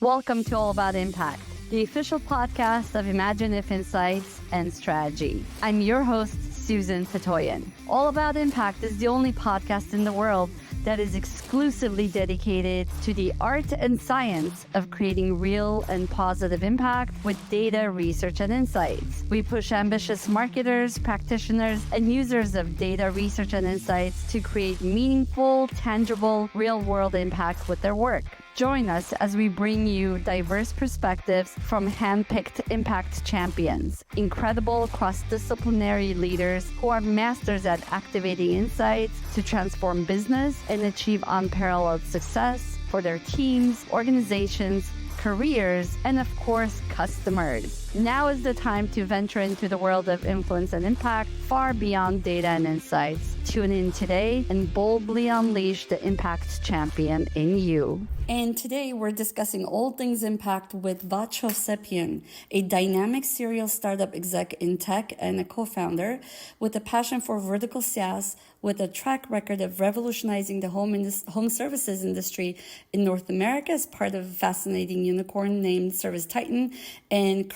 Welcome to All About Impact, the official podcast of Imagine If Insights and Strategy. I'm your host, Susan Petoyan. All About Impact is the only podcast in the world that is exclusively dedicated to the art and science of creating real and positive impact with data, research, and insights. We push ambitious marketers, practitioners, and users of data, research, and insights to create meaningful, tangible, real-world impact with their work. Join us as we bring you diverse perspectives from hand-picked impact champions, incredible cross-disciplinary leaders who are masters at activating insights to transform business and achieve unparalleled success for their teams, organizations, careers, and of course, customers. Now is the time to venture into the world of influence and impact far beyond data and insights. Tune in today and boldly unleash the impact champion in you. And today we're discussing all things impact with Vach Hovsepyan, a dynamic serial startup exec in tech and a co-founder with a passion for vertical SaaS with a track record of revolutionizing the home services industry in North America as part of a fascinating unicorn named Service Titan, and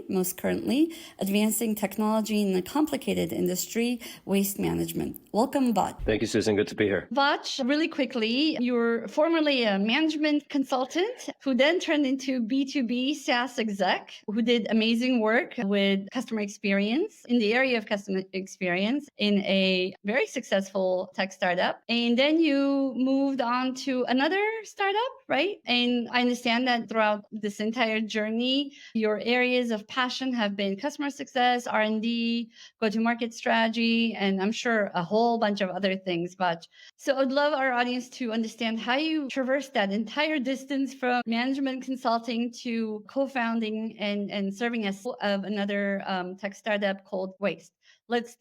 most currently, advancing technology in a complicated industry, waste management. Welcome, Vach. Thank you, Susan. Good to be here. Vach, really quickly, you're formerly a management consultant who then turned into B2B SaaS exec, who did amazing work with customer experience in the area of customer experience in a very successful tech startup. And then you moved on to another startup, right? And I understand that throughout this entire journey, your areas of passion have been customer success, R&D, go-to-market strategy, and I'm sure a whole bunch of other things. But so I'd love our audience to understand how you traversed that entire distance from management consulting to co-founding and serving as of another tech startup called Waste. Let's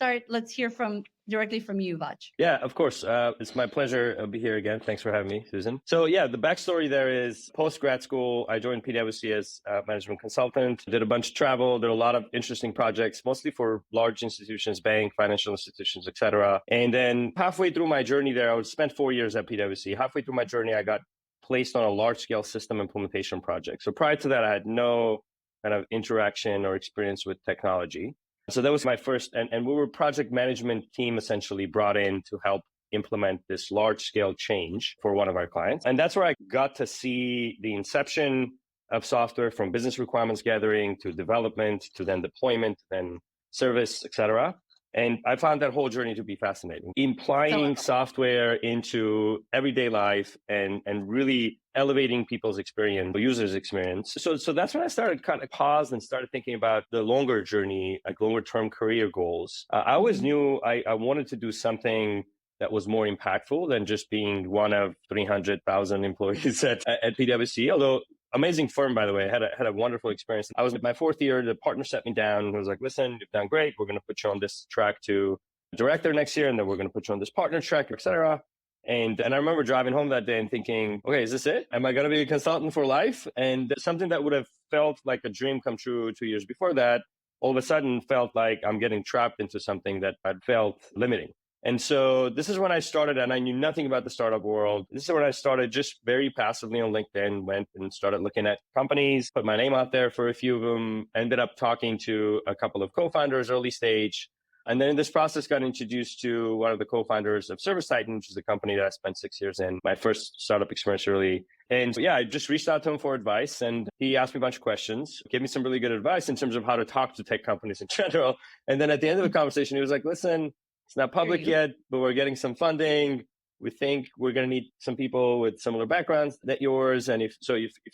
hear directly from you, Vach. Yeah, of course. It's my pleasure to be here again. Thanks for having me, Susan. So yeah, the backstory there is post-grad school, I joined PwC as a management consultant, did a bunch of travel, did a lot of interesting projects, mostly for large institutions, bank, financial institutions, etc. And then halfway through my journey there, I spent 4 years at PwC. Halfway through my journey, I got placed on a large-scale system implementation project. So prior to that, I had no kind of interaction or experience with technology. So that was my first, and we were a project management team essentially brought in to help implement this large scale change for one of our clients. And that's where I got to see the inception of software from business requirements gathering to development, to then deployment, then service, etc. And I found that whole journey to be fascinating. Implying software into everyday life and really elevating people's experience, the user's experience. So that's when I started kind of paused and started thinking about the longer journey, like longer term career goals. I always knew I wanted to do something that was more impactful than just being one of 300,000 employees at PwC, although amazing firm, by the way. I had a wonderful experience. I was in my fourth year. The partner sat me down and was like, listen, you've done great. We're going to put you on this track to director next year. And then we're going to put you on this partner track, et cetera. And I remember driving home that day and thinking, okay, is this it? Am I going to be a consultant for life? And something that would have felt like a dream come true 2 years before that, all of a sudden felt like I'm getting trapped into something that I felt limiting. And so this is when I started, and I knew nothing about the startup world. This is when I started just very passively on LinkedIn, went and started looking at companies, put my name out there for a few of them, ended up talking to a couple of co-founders early stage. And then in this process, got introduced to one of the co-founders of Service Titan, which is the company that I spent 6 years in, my first startup experience really. And yeah, I just reached out to him for advice, and he asked me a bunch of questions, gave me some really good advice in terms of how to talk to tech companies in general. And then at the end of the conversation, he was like, listen, it's not public yet, but we're getting some funding. We think we're going to need some people with similar backgrounds that yours. And if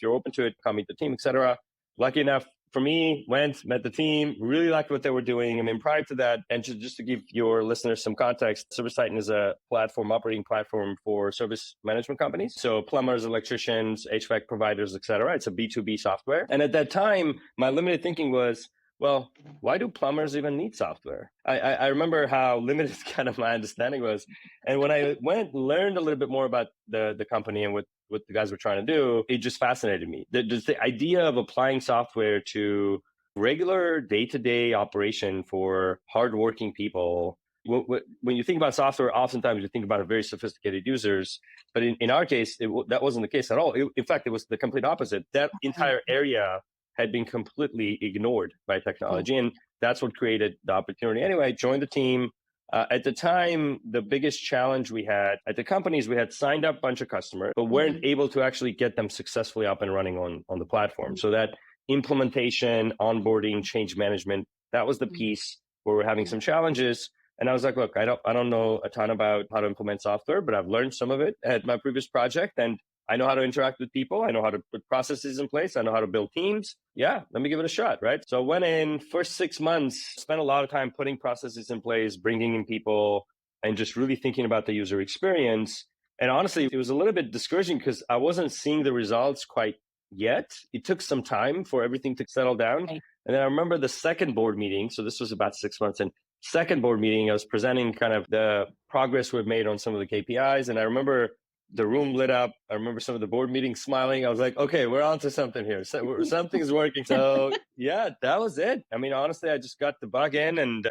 you're open to it, come meet the team, et cetera. Lucky enough for me, met the team, really liked what they were doing. I mean, prior to that, and just to give your listeners some context, Service Titan is a operating platform for service management companies. So plumbers, electricians, HVAC providers, et cetera. It's a B2B software. And at that time, my limited thinking was, well, why do plumbers even need software? I remember how limited kind of my understanding was. And when I learned a little bit more about the company and what the guys were trying to do, it just fascinated me. The idea of applying software to regular day-to-day operation for hardworking people when you think about software, oftentimes you think about very sophisticated users. But in our case, that wasn't the case at all. In fact, it was the complete opposite. That entire area had been completely ignored by technology. And that's what created the opportunity. Anyway, I joined the team. At the time, the biggest challenge we had at the companies, we had signed up a bunch of customers, but weren't able to actually get them successfully up and running on the platform. So that implementation, onboarding, change management, that was the piece where we're having some challenges. And I was like, look, I don't know a ton about how to implement software, but I've learned some of it at my previous project. And I know how to interact with people. I know how to put processes in place. I know how to build teams. Yeah, let me give it a shot, right? So I went in, first 6 months, spent a lot of time putting processes in place, bringing in people, and just really thinking about the user experience. And honestly, it was a little bit discouraging because I wasn't seeing the results quite yet. It took some time for everything to settle down. And then I remember the second board meeting. So this was about 6 months. And second board meeting, I was presenting kind of the progress we've made on some of the KPIs. And I remember the room lit up. I remember some of the board meetings smiling. I was like, okay, we're on to something here. So, something's working. So yeah, that was it. I mean, honestly, I just got the bug in and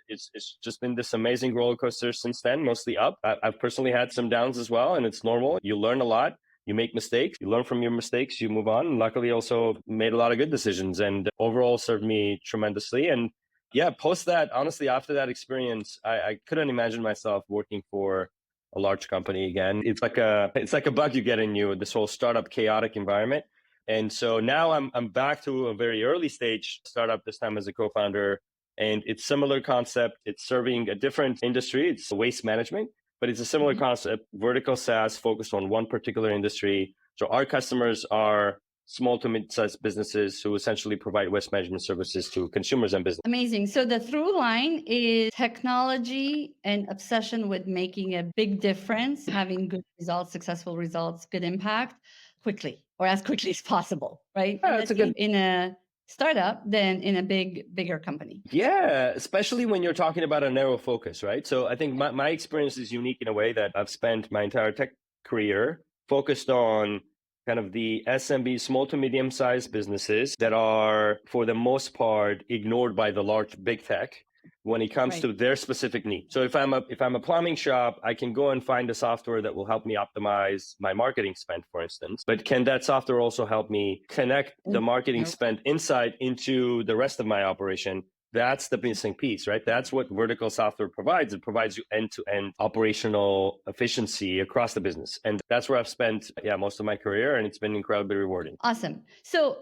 it's just been this amazing roller coaster since then, mostly up. I've personally had some downs as well, and it's normal. You learn a lot. You make mistakes, you learn from your mistakes, you move on. And luckily also made a lot of good decisions and overall served me tremendously. And yeah, post that, honestly, after that experience, I couldn't imagine myself working for a large company again. It's like a bug you get in you, this whole startup chaotic environment. And so now I'm back to a very early stage startup, this time as a co-founder. And it's similar concept. It's serving a different industry. It's waste management. But it's a similar concept, vertical SaaS focused on one particular industry. So our customers are small to mid-sized businesses who essentially provide waste management services to consumers and business. Amazing. So the through line is technology and obsession with making a big difference, having good results, successful results, good impact quickly or as quickly as possible, right? Yeah, that's a good in a startup than in a bigger company. Yeah, especially when you're talking about a narrow focus, right? So I think my experience is unique in a way that I've spent my entire tech career focused on kind of the SMB, small to medium sized businesses that are, for the most part, ignored by the large big tech when it comes to their specific need. So if I'm a plumbing shop, I can go and find a software that will help me optimize my marketing spend, for instance. But can that software also help me connect the marketing spend insight into the rest of my operation? That's the missing piece, right? That's what vertical software provides. It provides you end-to-end operational efficiency across the business. And that's where I've spent, most of my career, and it's been incredibly rewarding. Awesome. So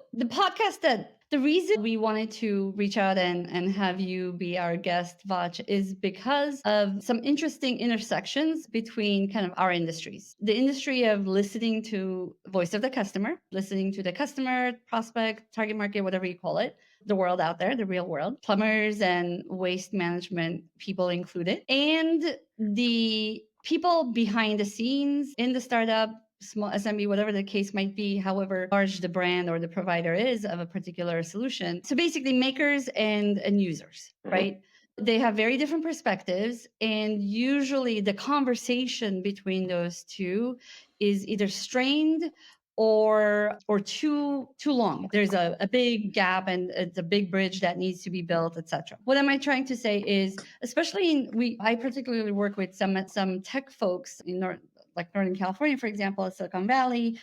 the reason we wanted to reach out and have you be our guest, Vach, is because of some interesting intersections between kind of our industries. The industry of listening to voice of the customer, listening to the customer, prospect, target market, whatever you call it, the world out there, the real world, plumbers and waste management people included, and the people behind the scenes in the startup, small SMB, whatever the case might be, however large the brand or the provider is of a particular solution. So basically makers and users, right? They have very different perspectives. And usually the conversation between those two is either strained or too long. There's a big gap and it's a big bridge that needs to be built, etc. What am I trying to say is, especially I particularly work with some tech folks in Northern California, for example, Silicon Valley,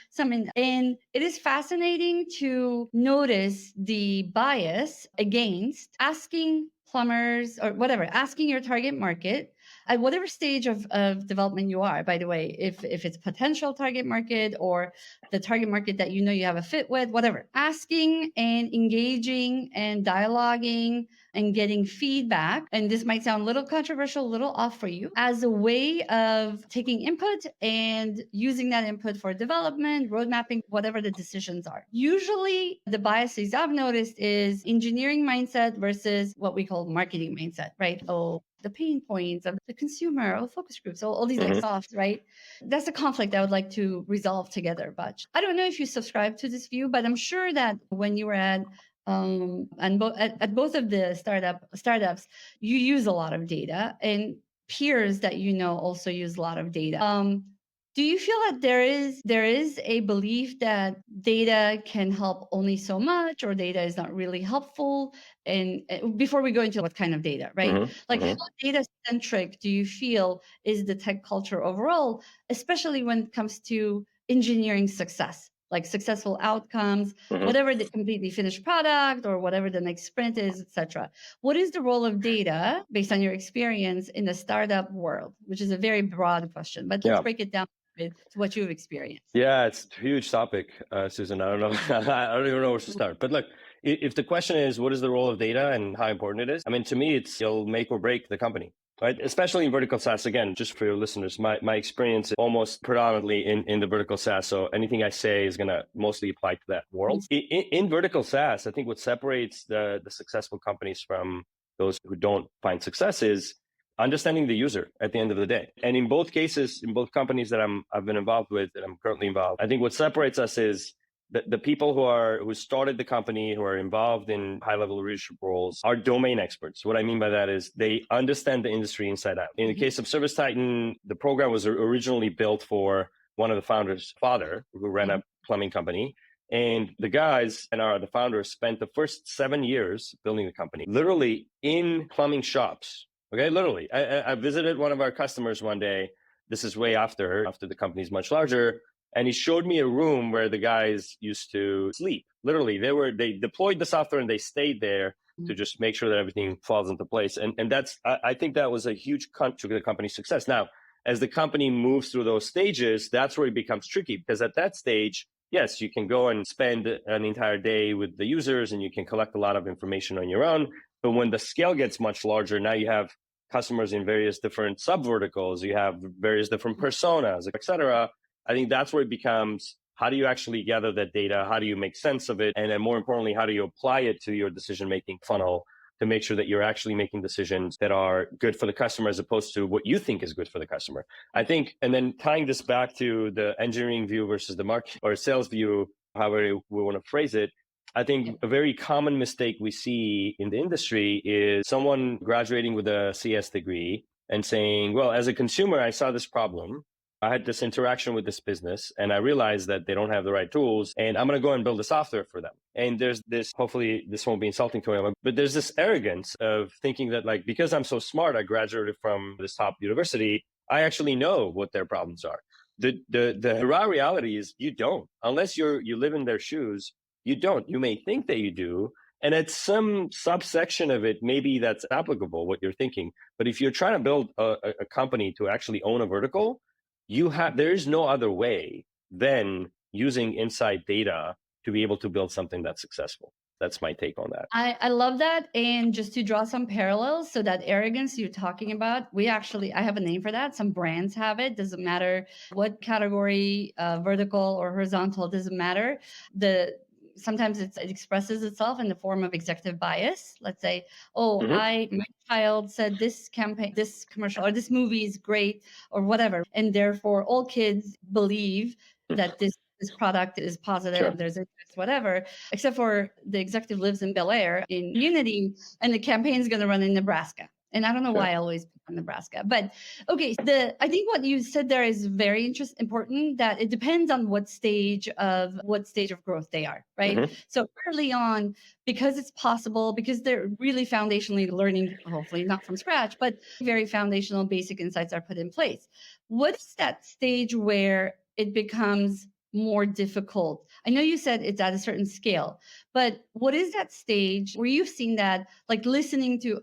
and it is fascinating to notice the bias against asking plumbers or whatever, asking your target market at whatever stage of development you are, by the way, if it's potential target market or the target market that you know you have a fit with, whatever, asking and engaging and dialoguing and getting feedback. And this might sound a little controversial, a little off for you, as a way of taking input and using that input for development, road mapping, whatever the decisions are. Usually the biases I've noticed is engineering mindset versus what we call marketing mindset, right? Oh, the pain points of the consumer, focus groups, all these like soft, right? That's a conflict I would like to resolve together. But I don't know if you subscribe to this view, but I'm sure that when you were at both of the startups, you use a lot of data, and peers that you know also use a lot of data. Do you feel that there is a belief that data can help only so much, or data is not really helpful? And before we go into what kind of data, right? Like, how data centric do you feel is the tech culture overall, especially when it comes to engineering success, like successful outcomes, whatever the completely finished product or whatever the next sprint is, etc. What is the role of data based on your experience in the startup world, which is a very broad question, but let's Yeah. break it down to what you've experienced. Yeah, it's a huge topic, Susan. I don't know. I don't even know where to start. But look, if the question is what is the role of data and how important it is, I mean, to me, it'll make or break the company, right? Especially in vertical SaaS. Again, just for your listeners, my experience is almost predominantly in the vertical SaaS. So anything I say is going to mostly apply to that world. In vertical SaaS, I think what separates the successful companies from those who don't find success is understanding the user at the end of the day. And in both cases, in both companies that I've been involved with, that I'm currently involved, I think what separates us is the people who started the company, who are involved in high-level leadership roles, are domain experts. What I mean by that is they understand the industry inside out. In the case of Service Titan, the program was originally built for one of the founders' father, who ran a plumbing company. And the guys and the founders spent the first 7 years building the company, literally in plumbing shops. Okay, literally. I visited one of our customers one day. This is way after the company's much larger. And he showed me a room where the guys used to sleep. Literally, they deployed the software and they stayed there to just make sure that everything falls into place. And I think that was a huge contributor to the company's success. Now, as the company moves through those stages, that's where it becomes tricky, because at that stage, yes, you can go and spend an entire day with the users and you can collect a lot of information on your own. But when the scale gets much larger, now you have customers in various different sub-verticals, you have various different personas, et cetera. I think that's where it becomes, how do you actually gather that data? How do you make sense of it? And then more importantly, how do you apply it to your decision-making funnel to make sure that you're actually making decisions that are good for the customer as opposed to what you think is good for the customer? I think, and then tying this back to the engineering view versus the market or sales view, however we want to phrase it, I think a very common mistake we see in the industry is someone graduating with a CS degree and saying, well, as a consumer, I saw this problem. I had this interaction with this business and I realized that they don't have the right tools and I'm going to go and build the software for them. And there's this, hopefully this won't be insulting to anyone, but there's this arrogance of thinking that, like, because I'm so smart, I graduated from this top university, I actually know what their problems are. The raw reality is you don't, unless you live in their shoes. You don't. You may think that you do. And at some subsection of it, maybe that's applicable, what you're thinking. But if you're trying to build a company to actually own a vertical, there is no other way than using inside data to be able to build something that's successful. That's my take on that. I love that. And just to draw some parallels, so that arrogance you're talking about, I have a name for that. Some brands have it. Doesn't matter what category, vertical or horizontal, doesn't matter. Sometimes it expresses itself in the form of executive bias. Let's say, my child said this campaign, this commercial, or this movie is great, or whatever, and therefore all kids believe that this product is positive. Sure. There's whatever, except for the executive lives in Bel Air in Unity, and the campaign is going to run in Nebraska. And I don't know why I always pick on Nebraska, but okay. I think what you said there is very important, that it depends on what stage of growth they are, right? So early on, because it's possible, because they're really foundationally learning, hopefully not from scratch, but very foundational basic insights are put in place. What is that stage where it becomes more difficult? I know you said it's at a certain scale, but what is that stage where you've seen that, like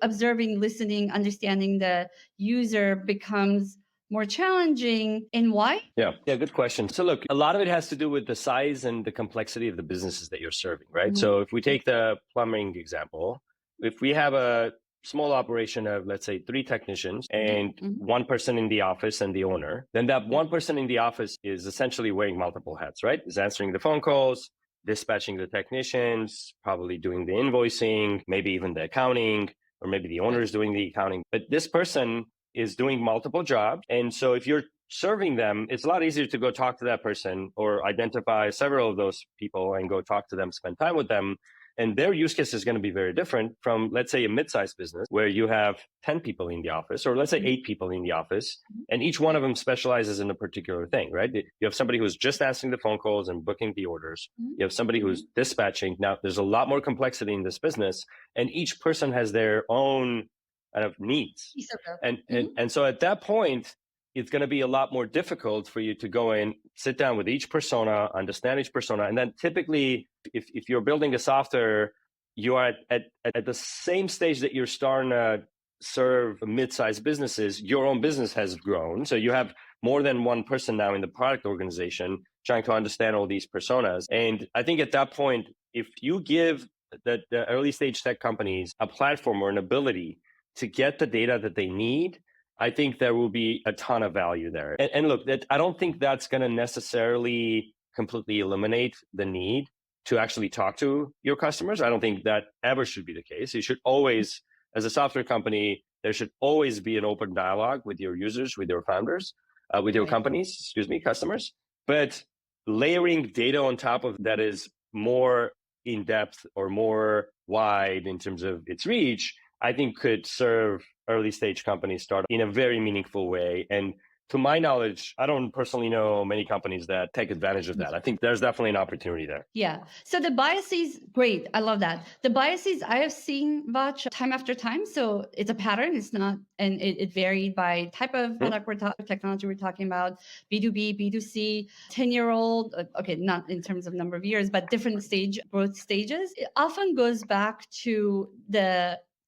observing, listening, understanding the user becomes more challenging, and why? Yeah, good question. So look, a lot of it has to do with the size and the complexity of the businesses that you're serving, right? So if we take the plumbing example, if we have a small operation of, let's say, 3 technicians and one person in the office and the owner, then that one person in the office is essentially wearing multiple hats, right? Is answering the phone calls, dispatching the technicians, probably doing the invoicing, maybe even the accounting, or maybe the owner is doing the accounting. But this person is doing multiple jobs. And so if you're serving them, it's a lot easier to go talk to that person or identify several of those people and go talk to them, spend time with them. And their use case is going to be very different from, let's say, a mid-sized business where you have 10 people in the office, or let's say 8 people in the office, and each one of them specializes in a particular thing, right? You have somebody who's just answering the phone calls and booking the orders. You have somebody who's dispatching. Now, there's a lot more complexity in this business, and each person has their own kind of needs. And so at that point, it's going to be a lot more difficult for you to go in, sit down with each persona, understand each persona. And then typically, if you're building a software, you are at the same stage that you're starting to serve mid-sized businesses, your own business has grown. So you have more than one person now in the product organization trying to understand all these personas. And I think at that point, if you give the early stage tech companies a platform or an ability to get the data that they need, I think there will be a ton of value there. And look, I don't think that's going to necessarily completely eliminate the need to actually talk to your customers. I don't think that ever should be the case. You should always, as a software company, there should always be an open dialogue with your users, with your founders, with your companies, customers. But layering data on top of that is more in depth or more wide in terms of its reach, I think could serve early stage companies start in a very meaningful way. And to my knowledge, I don't personally know many companies that take advantage of that. I think there's definitely an opportunity there. Yeah. So the biases, great. I love that. The biases I have seen, Vach, time after time. So it's a pattern. It's not, and it varied by type of product technology we're talking about, B2B, B2C, 10-year-old, okay, not in terms of number of years, but different growth stages. It often goes back to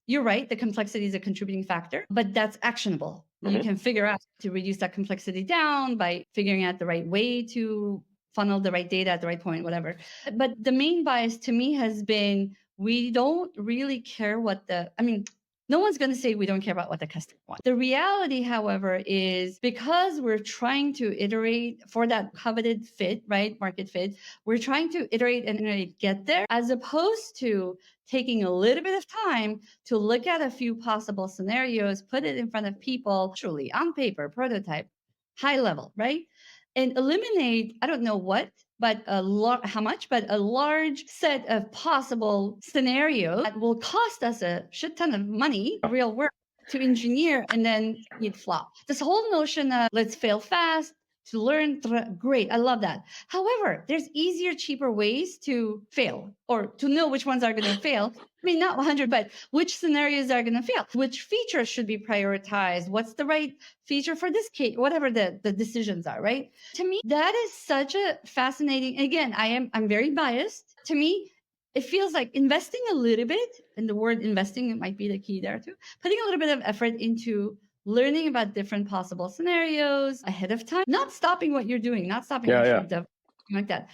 you're right, the complexity is a contributing factor, but that's actionable. You can figure out to reduce that complexity down by figuring out the right way to funnel the right data at the right point, whatever. But the main bias to me has been we don't really care no one's going to say we don't care about what the customer wants. The reality, however, is because we're trying to iterate for that coveted fit, right? Market fit, we're trying to iterate and get there, as opposed to taking a little bit of time to look at a few possible scenarios, put it in front of people, truly on paper, prototype, high level, right? And eliminate, I don't know what, but how much, but a large set of possible scenarios that will cost us a shit ton of money, real work, to engineer, and then it flop. This whole notion of let's fail fast, to learn, great, I love that. However, there's easier, cheaper ways to fail or to know which ones are going to fail. I mean, not 100, but which scenarios are going to fail, which features should be prioritized, what's the right feature for this case, whatever the decisions are, right? To me, that is such a fascinating, again, I'm very biased. To me, it feels like investing a little bit, and the word investing might be the key there too, putting a little bit of effort into learning about different possible scenarios ahead of time, not stopping what you're doing, not stopping what you're developing like that,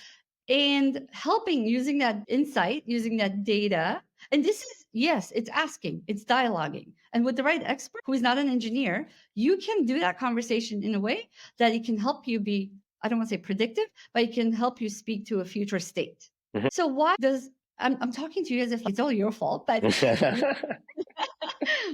and helping using that insight, using that data. And this is, yes, it's asking, it's dialoguing. And with the right expert who is not an engineer, you can do that conversation in a way that it can help you be, I don't want to say predictive, but it can help you speak to a future state. So why I'm talking to you as if it's all your fault, but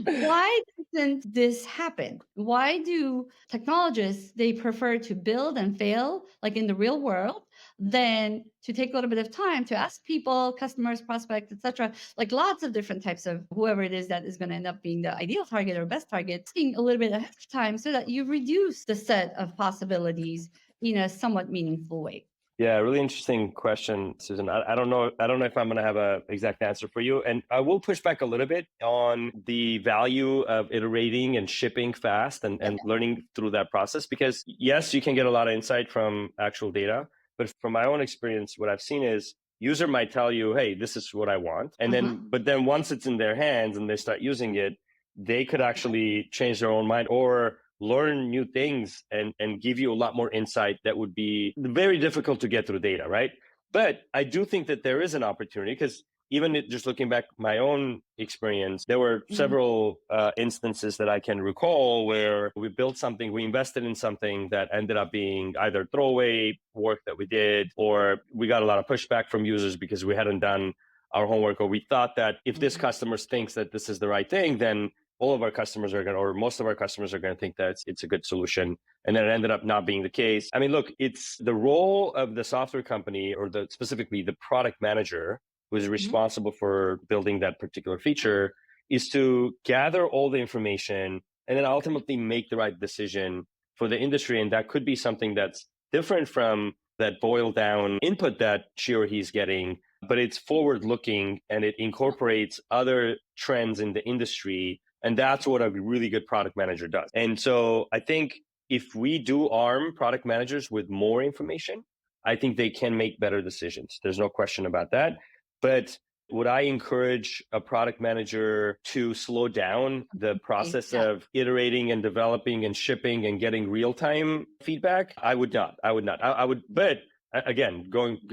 why doesn't this happen? Why do technologists, they prefer to build and fail like in the real world than to take a little bit of time to ask people, customers, prospects, etc., like lots of different types of whoever it is that is going to end up being the ideal target or best target, asking a little bit ahead of time so that you reduce the set of possibilities in a somewhat meaningful way? Yeah, really interesting question, Susan. I don't know if I'm going to have an exact answer for you. And I will push back a little bit on the value of iterating and shipping fast and learning through that process, because yes, you can get a lot of insight from actual data. But from my own experience, what I've seen is user might tell you, hey, this is what I want. And but then once it's in their hands and they start using it, they could actually change their own mind or learn new things and give you a lot more insight that would be very difficult to get through data, right? But I do think that there is an opportunity, because even just looking back my own experience, there were several instances that I can recall where we built something, we invested in something that ended up being either throwaway work that we did, or we got a lot of pushback from users because we hadn't done our homework, or we thought that if this customer thinks that this is the right thing, then all of our customers are going to, or most of our customers are going to think that it's a good solution. And then it ended up not being the case. I mean, look, it's the role of the software company or specifically the product manager who is responsible for building that particular feature, is to gather all the information and then ultimately make the right decision for the industry. And that could be something that's different from that boiled down input that she or he's getting, but it's forward looking and it incorporates other trends in the industry. And that's what a really good product manager does. And so I think if we do arm product managers with more information, I think they can make better decisions. There's no question about that. But would I encourage a product manager to slow down the process of iterating and developing and shipping and getting real-time feedback? I would not. I would, but again,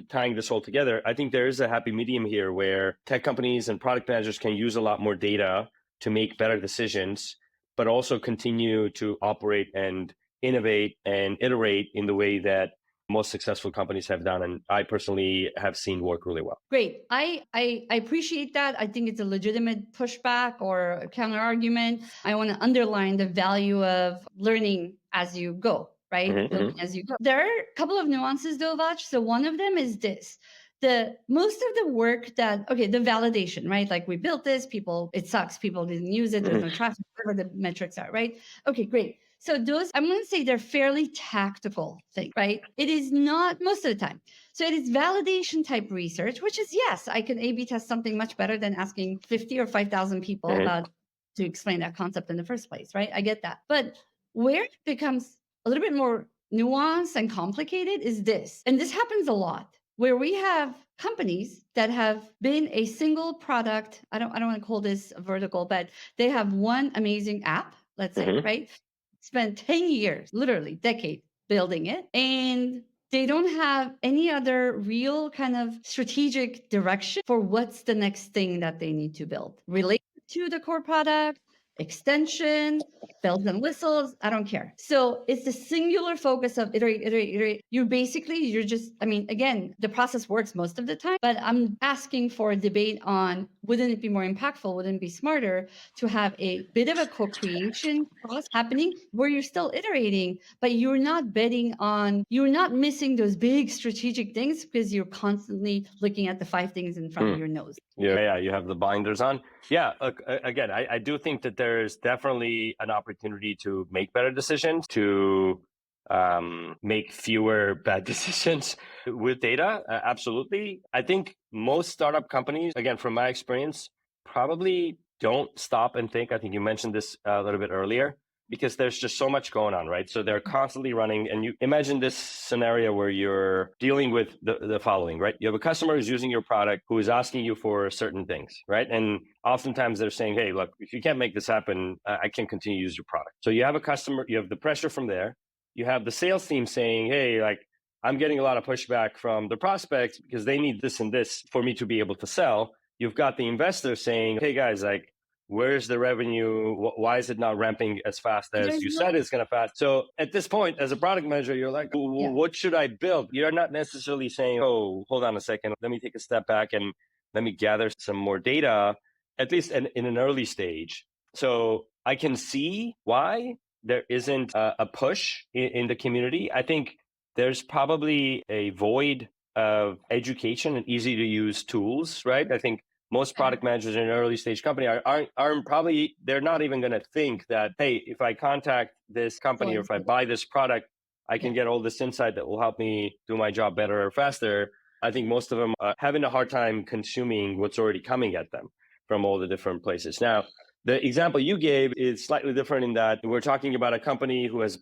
tying this all together, I think there is a happy medium here where tech companies and product managers can use a lot more data to make better decisions, but also continue to operate and innovate and iterate in the way that most successful companies have done, and I personally have seen work really well. Great. I appreciate that. I think it's a legitimate pushback or counter argument. I want to underline the value of learning as you go, right? Learning as you go. There are a couple of nuances though, Vach. So one of them is this. The most of the work the validation, right? Like we built this, it sucks, people didn't use it, there's no traffic, whatever the metrics are, right? Okay, great. So those, I'm going to say they're fairly tactical things, right? It is not most of the time. So it is validation type research, which is, yes, I can A/B test something much better than asking 50 or 5,000 people to explain that concept in the first place, right? I get that. But where it becomes a little bit more nuanced and complicated is this. And this happens a lot, where we have companies that have been a single product. I don't want to call this a vertical, but they have one amazing app, let's say, right? Spent 10 years, literally decades building it. And they don't have any other real kind of strategic direction for what's the next thing that they need to build related to the core product, extension, bells and whistles, I don't care. So it's the singular focus of iterate. You're just, again, the process works most of the time, but I'm asking for a debate on, wouldn't it be more impactful? Wouldn't it be smarter to have a bit of a co-creation process happening where you're still iterating, but you're not missing those big strategic things because you're constantly looking at the 5 things in front of your nose. Yeah, you have the blinders on. Yeah, again, I do think that there's definitely an opportunity to make better decisions, to make fewer bad decisions with data. Absolutely. I think most startup companies, again, from my experience, probably don't stop and think. I think you mentioned this a little bit earlier, because there's just so much going on, right? So they're constantly running, and you imagine this scenario where you're dealing with the following, right? You have a customer who's using your product, who is asking you for certain things, right? And oftentimes they're saying, hey, look, if you can't make this happen, I can't continue to use your product. So you have a customer, you have the pressure from there. You have the sales team saying, hey, like, I'm getting a lot of pushback from the prospects because they need this and this for me to be able to sell. You've got the investor saying, hey guys, like, where's the revenue? Why is it not ramping as fast as you said it's going to fast? So at this point, as a product manager, you're like, what should I build? You're not necessarily saying, oh, hold on a second. Let me take a step back and let me gather some more data, at least in an early stage. So I can see why there isn't a push in the community. I think there's probably a void of education and easy to use tools, right? I think most product managers in an early stage company aren't probably, they're not even going to think that, hey, if I contact this company or if I buy this product, I can get all this insight that will help me do my job better or faster. I think most of them are having a hard time consuming what's already coming at them from all the different places. Now, the example you gave is slightly different in that we're talking about a company who has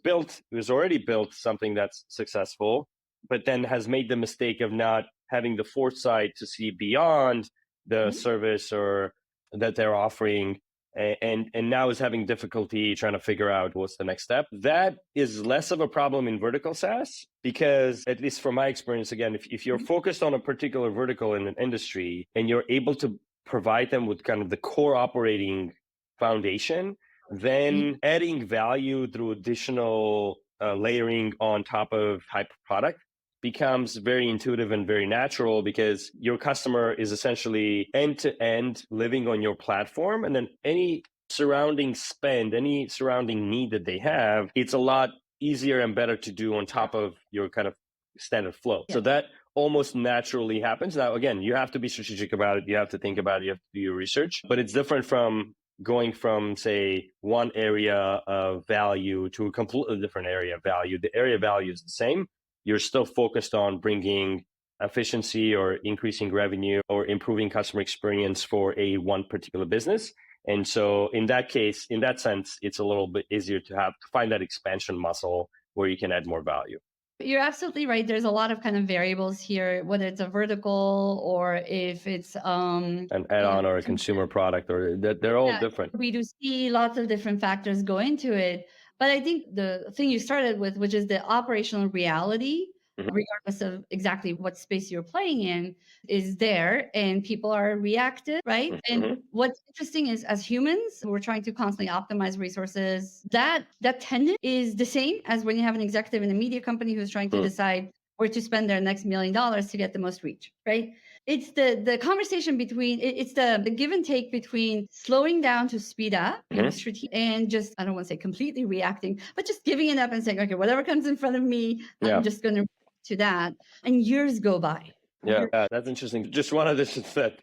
already built something that's successful, but then has made the mistake of not having the foresight to see beyond the service or that they're offering, and now is having difficulty trying to figure out what's the next step. That is less of a problem in vertical SaaS, because at least from my experience, again, if you're focused on a particular vertical in an industry and you're able to provide them with kind of the core operating foundation, then adding value through additional layering on top of type of product becomes very intuitive and very natural, because your customer is essentially end-to-end living on your platform. And then any surrounding spend, any surrounding need that they have, it's a lot easier and better to do on top of your kind of standard flow. So that almost naturally happens. Now, again, you have to be strategic about it. You have to think about it. You have to do your research, but it's different from going from, say, one area of value to a completely different area of value. The area of value is the same. You're still focused on bringing efficiency or increasing revenue or improving customer experience for a one particular business. And so in that case, in that sense, it's a little bit easier to find that expansion muscle where you can add more value. You're absolutely right. There's a lot of kind of variables here, whether it's a vertical or if it's an add-on or a consumer product, or they're all different. We do see lots of different factors go into it. But I think the thing you started with, which is the operational reality, regardless of exactly what space you're playing in, is there, and people are reactive, right? And what's interesting is, as humans, we're trying to constantly optimize resources. That tendency is the same as when you have an executive in a media company who's trying to decide where to spend their next $1 million to get the most reach, right? It's the conversation between, it's the give and take between slowing down to speed up and just, I don't want to say completely reacting, but just giving it up and saying, okay, whatever comes in front of me, I'm just going to to that. And years go by. Yeah, that's interesting. Just wanted to set,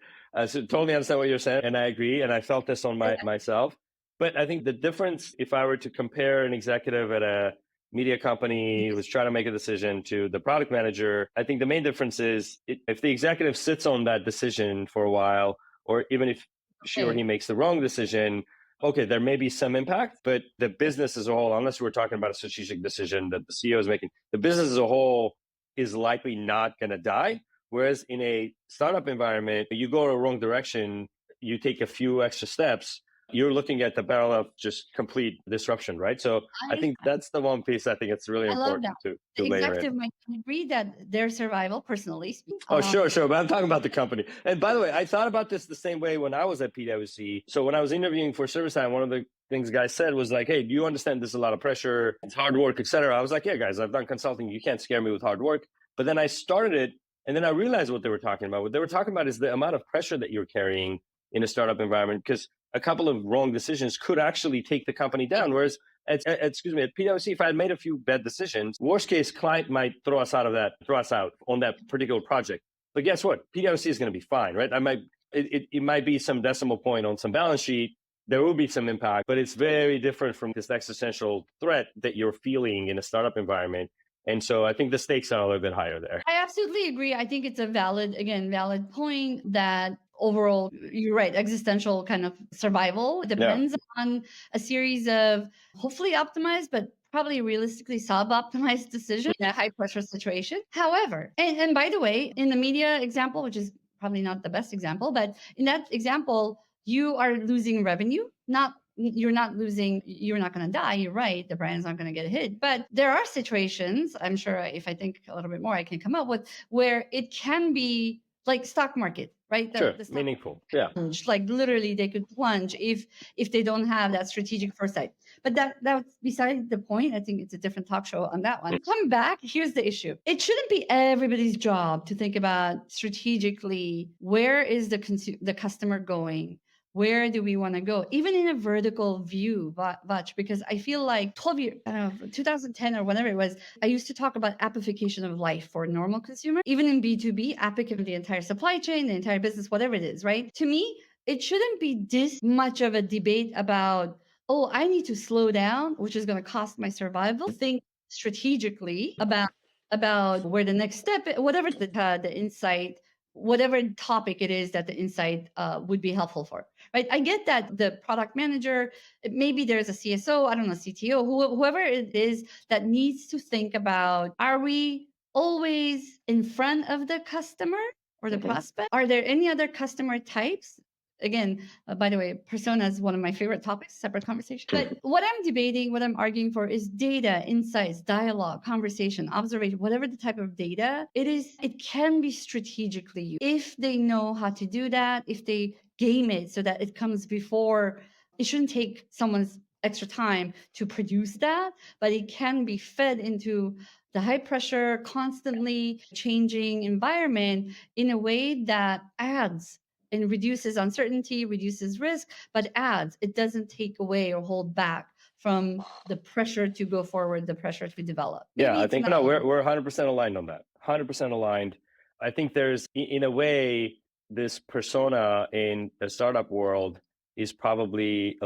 so totally understand what you're saying, and I agree, and I felt this on myself. But I think the difference, if I were to compare an executive at a media company who's trying to make a decision to the product manager, I think the main difference is if the executive sits on that decision for a while, or even if she or he makes the wrong decision, okay, there may be some impact, but the business as a whole, unless we're talking about a strategic decision that the CEO is making, the business as a whole is likely not going to die. Whereas in a startup environment, you go in a wrong direction, you take a few extra steps, you're looking at the barrel of just complete disruption, right? So I think that's the one piece I think it's really important to layer in. The executive might agree that their survival, personally speaking. Oh, sure. But I'm talking about the company. And by the way, I thought about this the same way when I was at PwC. So when I was interviewing for ServiceTime, one of the things guys said was like, hey, do you understand there's a lot of pressure, it's hard work, etc. I was like, yeah, guys, I've done consulting. You can't scare me with hard work. But then I started it, and then I realized what they were talking about. What they were talking about is the amount of pressure that you're carrying in a startup environment, because a couple of wrong decisions could actually take the company down. Whereas at PwC, if I had made a few bad decisions, worst case, client might throw us out on that particular project. But guess what? PwC is going to be fine, right? It might be some decimal point on some balance sheet. There will be some impact, but it's very different from this existential threat that you're feeling in a startup environment. And so I think the stakes are a little bit higher there. I absolutely agree. I think it's a valid point that overall, you're right, existential kind of survival depends on a series of hopefully optimized, but probably realistically sub-optimized decisions in a high-pressure situation. However, and by the way, in the media example, which is probably not the best example, but in that example, you are losing revenue, you're not going to die. You're right. The brand's not going to get hit. But there are situations, I'm sure if I think a little bit more, I can come up with, where it can be like stock market, right? The meaningful. Yeah. Like literally they could plunge if they don't have that strategic foresight. But that's beside the point. I think it's a different talk show on that one. Come back. Here's the issue. It shouldn't be everybody's job to think about strategically, where is the customer going? Where do we want to go? Even in a vertical view, Vach, because I feel like 2010 or whenever it was, I used to talk about appification of life for normal consumer. Even in B2B, appification the entire supply chain, the entire business, whatever it is, right? To me, it shouldn't be this much of a debate about, oh, I need to slow down, which is going to cost my survival. Think strategically about where the next step, whatever the insight, whatever topic it is that the insight would be helpful for, right? I get that the product manager, maybe there's a CSO, I don't know, CTO, whoever it is that needs to think about, are we always in front of the customer or the prospect? Are there any other customer types? Again, by the way, persona is one of my favorite topics, separate conversation. But what I'm debating, what I'm arguing for is data, insights, dialogue, conversation, observation, whatever the type of data it is, it can be strategically used. If they know how to do that, if they game it so that it comes before, it shouldn't take someone's extra time to produce that, but it can be fed into the high pressure, constantly changing environment in a way that adds and reduces uncertainty, reduces risk, but it doesn't take away or hold back from the pressure to go forward, the pressure to develop. I think we're 100% aligned on that. 100% aligned. I think there's, in a way, this persona in the startup world is probably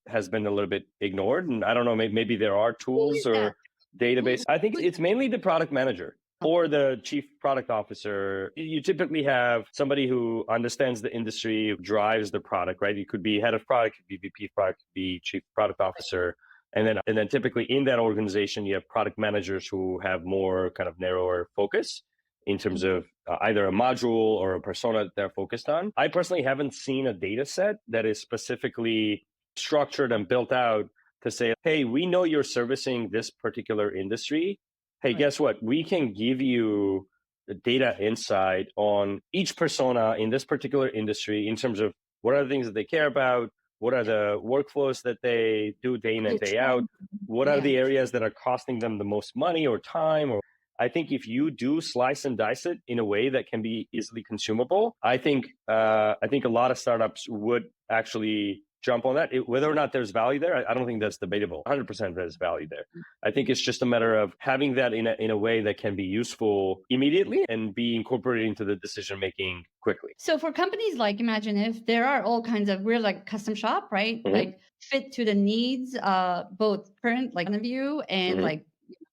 has been a little bit ignored. And I don't know, maybe there are Who tools is that? or database. I think it's mainly the product manager or the chief product officer. You typically have somebody who understands the industry, who drives the product, right? You could be head of product, could be VP of product, could be chief product officer. And then typically in that organization, you have product managers who have more kind of narrower focus in terms of either a module or a persona that they're focused on. I personally haven't seen a data set that is specifically structured and built out to say, hey, we know you're servicing this particular industry. Hey, guess what? We can give you the data insight on each persona in this particular industry in terms of what are the things that they care about, what are the workflows that they do day in and day out, what are the areas that are costing them the most money or time. Or I think if you do slice and dice it in a way that can be easily consumable, I think a lot of startups would actually jump on that. Whether or not there's value there, I don't think that's debatable. 100% there's value there. I think it's just a matter of having that in a way that can be useful immediately and be incorporated into the decision making quickly. So for companies like Imagine If, there are all kinds of, we're like custom shop, right? Like fit to the needs, both current like of you and like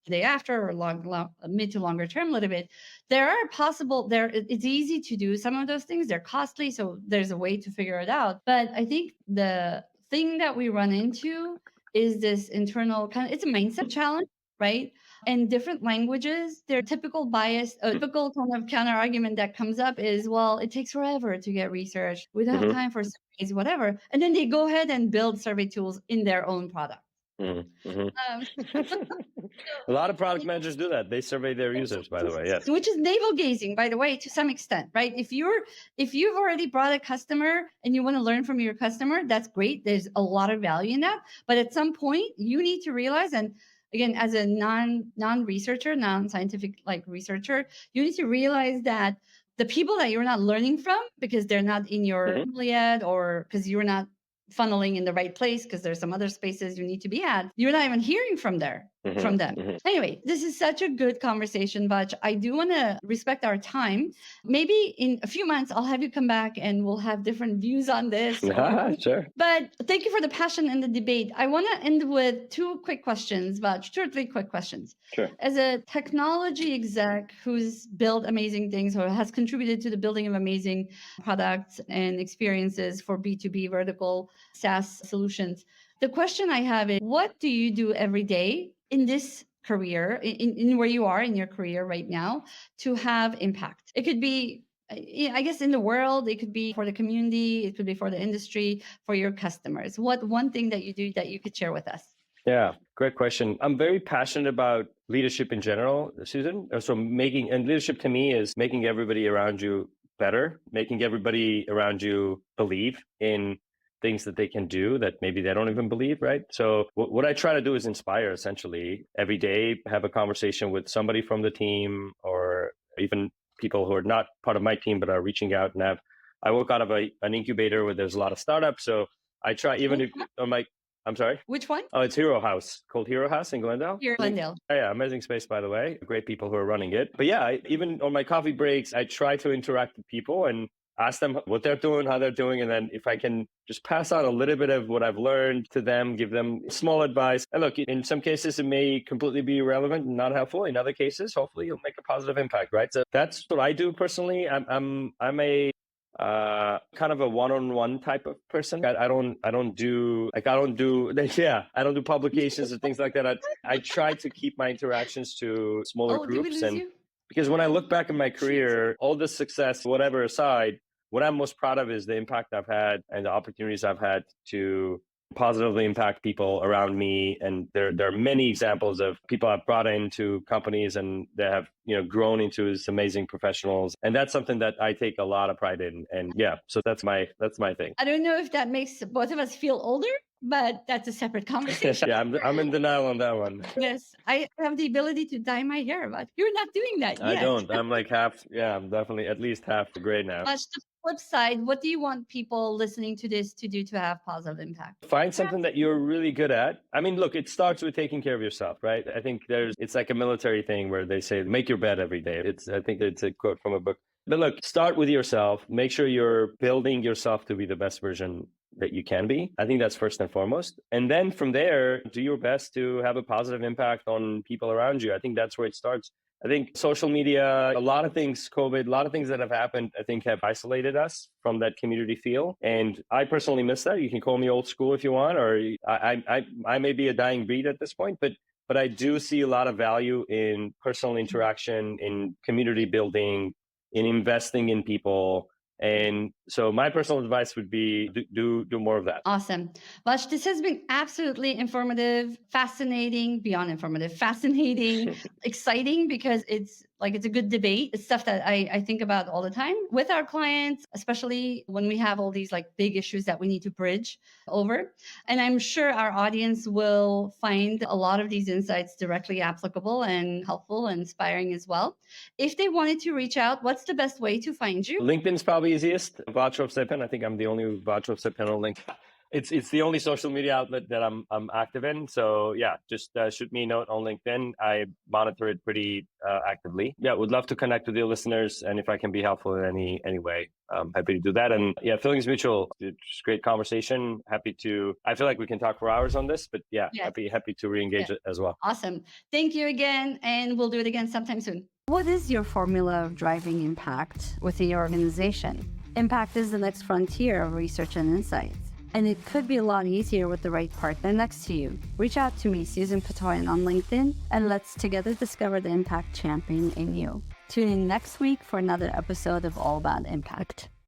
the day after or long, mid to longer term a little bit. There are possible there. It's easy to do some of those things. They're costly, so there's a way to figure it out. But I think the thing that we run into is this internal kind of, it's a mindset challenge, right? And different languages, their typical bias, a typical kind of counter argument that comes up is, well, it takes forever to get research. We don't have time for surveys, whatever. And then they go ahead and build survey tools in their own product. A lot of product managers do that. They survey their users, by the way. Yes. Which is navel gazing, by the way, to some extent, right? If you've already brought a customer and you want to learn from your customer, that's great. There's a lot of value in that. But at some point, you need to realize, and again, as a non-researcher, non-scientific like researcher, you need to realize that the people that you're not learning from because they're not in your yet, or because you're not funneling in the right place because there's some other spaces you need to be at, you're not even hearing from them. Anyway, this is such a good conversation, Vach. I do want to respect our time. Maybe in a few months, I'll have you come back and we'll have different views on this. Sure. But thank you for the passion and the debate. I want to end with two quick questions, Vach, 2 or 3 quick questions. Sure. As a technology exec who's built amazing things or has contributed to the building of amazing products and experiences for B2B vertical SaaS solutions, the question I have is, what do you do every day in this career, in where you are in your career right now, to have impact? It could be, I guess, in the world, it could be for the community, it could be for the industry, for your customers. What one thing that you do that you could share with us? Yeah, great question. I'm very passionate about leadership in general, Susan. So leadership to me is making everybody around you better, making everybody around you believe in things that they can do that maybe they don't even believe, right? So what I try to do is inspire, essentially, every day, have a conversation with somebody from the team or even people who are not part of my team but are reaching out and I work out of an incubator where there's a lot of startups. So I try, even if I'm sorry? Which one? Oh, it's Hero House, called Hero House in Glendale. Glendale. Yeah, amazing space, by the way. Great people who are running it. But yeah, even on my coffee breaks, I try to interact with people and ask them what they're doing, how they're doing. And then if I can just pass on a little bit of what I've learned to them, give them small advice. And look, in some cases, it may completely be irrelevant and not helpful. In other cases, hopefully you'll make a positive impact, right? So that's what I do personally. I'm a kind of a one-on-one type of person. I don't do publications and things like that. I try to keep my interactions to smaller groups. Because when I look back in my career, all the success, whatever aside, what I'm most proud of is the impact I've had and the opportunities I've had to positively impact people around me. And there are many examples of people I've brought into companies and they have, grown into these amazing professionals. And that's something that I take a lot of pride in. And yeah, so that's my thing. I don't know if that makes both of us feel older, but that's a separate conversation. Yeah, I'm in denial on that one. Yes, I have the ability to dye my hair, but you're not doing that yet. I don't. I'm like half. Yeah, I'm definitely at least half the gray now. On the flip side, what do you want people listening to this to do to have positive impact? Find something that you're really good at. I mean, look, it starts with taking care of yourself, right? I think it's like a military thing where they say, make your bed every day. I think it's a quote from a book. But look, start with yourself. Make sure you're building yourself to be the best version that you can be. I think that's first and foremost. And then from there, do your best to have a positive impact on people around you. I think that's where it starts. I think social media, a lot of things, COVID, a lot of things that have happened, I think have isolated us from that community feel. And I personally miss that. You can call me old school if you want, or I may be a dying breed at this point, but I do see a lot of value in personal interaction, in community building, in investing in people. And so my personal advice would be do more of that. Awesome. Vach, this has been absolutely informative, fascinating, beyond informative, fascinating, exciting, because it's a good debate. It's stuff that I think about all the time with our clients, especially when we have all these big issues that we need to bridge over. And I'm sure our audience will find a lot of these insights directly applicable and helpful and inspiring as well. If they wanted to reach out, what's the best way to find you? LinkedIn's probably easiest. Vach Hovsepyan. I think I'm the only Vach Hovsepyan on LinkedIn. It's the only social media outlet that I'm active in. So yeah, just shoot me a note on LinkedIn. I monitor it pretty actively. Yeah, would love to connect with your listeners, and if I can be helpful in any way, I'm happy to do that. And yeah, feelings mutual. It's great conversation. Happy to. I feel like we can talk for hours on this, but yeah, yes. happy to re-engage it as well. Awesome. Thank you again, and we'll do it again sometime soon. What is your formula of driving impact within your organization? Impact is the next frontier of research and insights, and it could be a lot easier with the right partner next to you. Reach out to me, Susan Petoyan, on LinkedIn, and let's together discover the impact champion in you. Tune in next week for another episode of All About Impact.